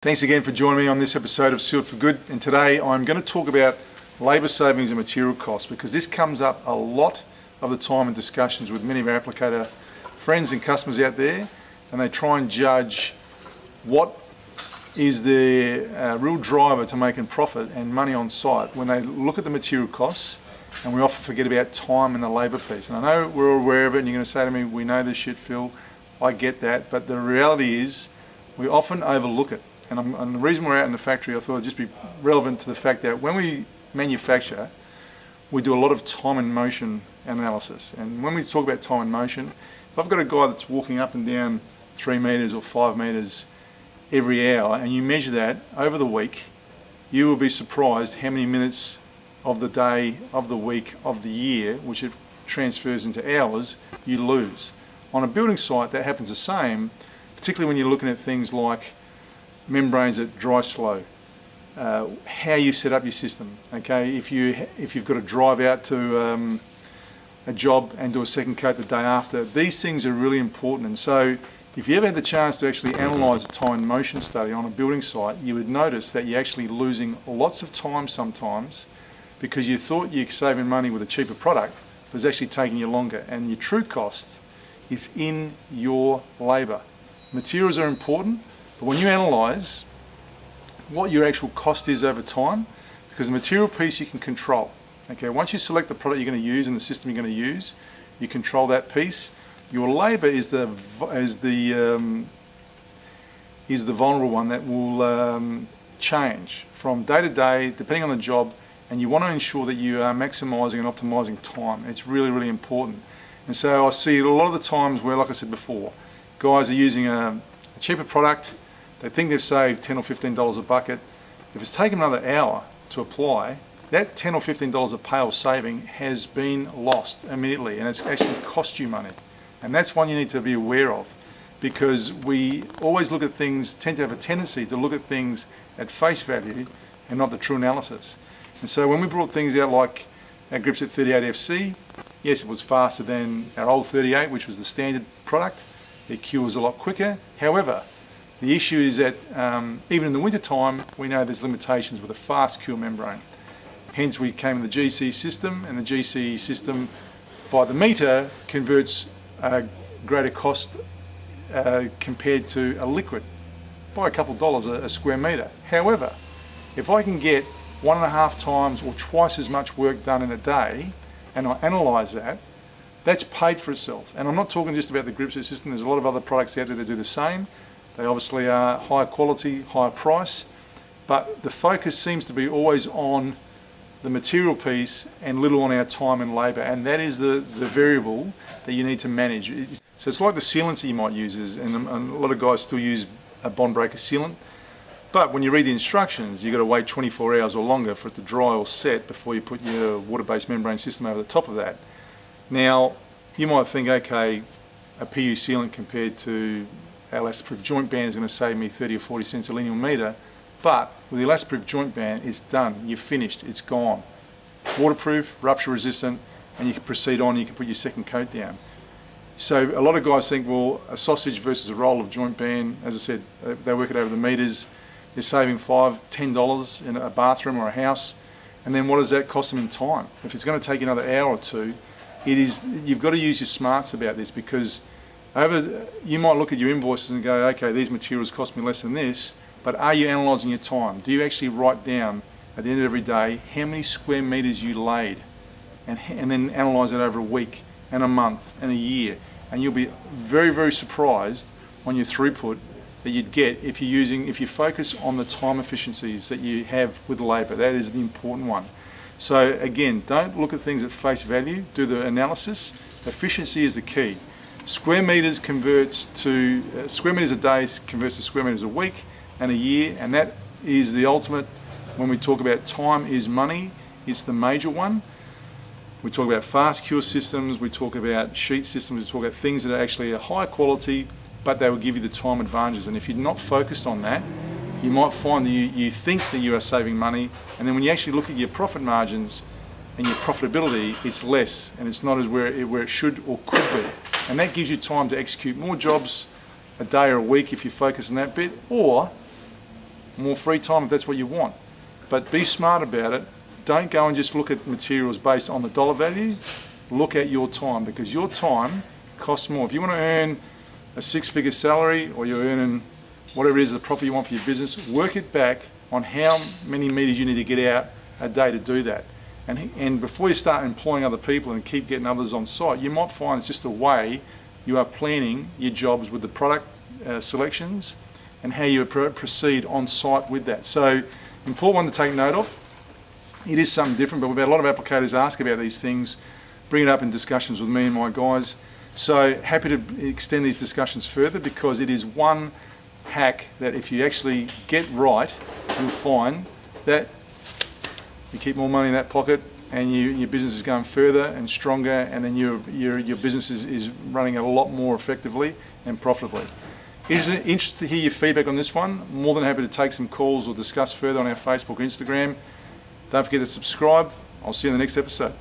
Thanks again for joining me on this episode of Sealed for Good, and today I'm going to talk about labour savings and material costs, because this comes up a lot of the time in discussions with many of our applicator friends and customers out there, and they try and judge what is their real driver to making profit and money on site when they look at the material costs, and we often forget about time and the labour piece. And I know we're all aware of it, and you're going to say to me, we know this shit, Phil, I get that, but the reality is we often overlook it. And the reason we're out in the factory, I thought it'd just be relevant to the fact that when we manufacture, we do a lot of time and motion analysis. And when we talk about time and motion, if I've got a guy that's walking up and down 3 metres or 5 metres every hour, and you measure that over the week, you will be surprised how many minutes of the day, of the week, of the year, which it transfers into hours, you lose. On a building site, that happens the same, particularly when you're looking at things like membranes that dry slow, how you set up your system. Okay, if you've got to drive out to a job and do a second coat the day after, these things are really important. And so if you ever had the chance to actually analyse a time and motion study on a building site, you would notice that you're actually losing lots of time sometimes because you thought you're saving money with a cheaper product, but it's actually taking you longer, and your true cost is in your labour. Materials are important, but when you analyse what your actual cost is over time, because the material piece you can control. Okay, once you select the product you're going to use and the system you're going to use, you control that piece. Your labour is the vulnerable one that will change from day to day, depending on the job, and you want to ensure that you are maximising and optimising time. It's really, really important. And so I see a lot of the times where, like I said before, guys are using a cheaper product. They think they've saved $10 or $15 a bucket. If it's taken another hour to apply, that $10 or $15 a pail saving has been lost immediately, and it's actually cost you money. And that's one you need to be aware of, because we always look at things, tend to have a tendency to look at things at face value and not the true analysis. And so when we brought things out like our Gripset 38FC, yes, it was faster than our old 38, which was the standard product. It cures a lot quicker. However, the issue is that even in the winter time, we know there's limitations with a fast cure membrane. Hence we came with the GC system, and the GC system by the metre converts a greater cost compared to a liquid by a couple of dollars a square metre. However, if I can get 1.5 times or twice as much work done in a day, and I analyse that, that's paid for itself. And I'm not talking just about the Gripset system. There's a lot of other products out there that do the same. They obviously are higher quality, higher price, but the focus seems to be always on the material piece and little on our time and labour, and that is the variable that you need to manage. So it's like the sealant that you might use, and a lot of guys still use a bond breaker sealant, but when you read the instructions, you've got to wait 24 hours or longer for it to dry or set before you put your water-based membrane system over the top of that. Now, you might think, okay, a PU sealant compared to our elastoproof joint band is going to save me 30 or 40 cents a linear metre, but with the elastoproof joint band, it's done, you're finished, it's gone. It's waterproof, rupture resistant, and you can proceed on, you can put your second coat down. So a lot of guys think, well, a sausage versus a roll of joint band, as I said, they work it over the metres, they're saving $5, $10 in a bathroom or a house, and then what does that cost them in time? If it's going to take another hour or two, you've got to use your smarts about this, because you might look at your invoices and go, okay, these materials cost me less than this, but are you analysing your time? Do you actually write down at the end of every day how many square metres you laid, and then analyse it over a week and a month and a year, and you'll be very, very surprised on your throughput that you'd get if you focus on the time efficiencies that you have with labour. That is the important one. So again, don't look at things at face value, do the analysis. Efficiency is the key. Square metres a day converts to square metres a week and a year, and that is the ultimate. When we talk about time is money, it's the major one. We talk about fast cure systems, we talk about sheet systems, we talk about things that are actually a high quality, but they will give you the time advantages. And if you're not focused on that, you might find that you think that you are saving money, and then when you actually look at your profit margins and your profitability, it's less, and it's not as where it should or could be. And that gives you time to execute more jobs a day or a week if you focus on that bit, or more free time if that's what you want. But be smart about it. Don't go and just look at materials based on the dollar value. Look at your time, because your time costs more. If you want to earn a six-figure salary, or you're earning whatever it is, the profit you want for your business, work it back on how many meters you need to get out a day to do that. And before you start employing other people and keep getting others on site, you might find it's just the way you are planning your jobs with the product selections and how you proceed on site with that. So, important one to take note of. It is something different, but we've had a lot of applicators ask about these things, bring it up in discussions with me and my guys. So happy to extend these discussions further, because it is one hack that if you actually get right, you'll find that you keep more money in that pocket, and your business is going further and stronger, and then your business is running a lot more effectively and profitably. Interested to hear your feedback on this one. More than happy to take some calls or discuss further on our Facebook or Instagram. Don't forget to subscribe. I'll see you in the next episode.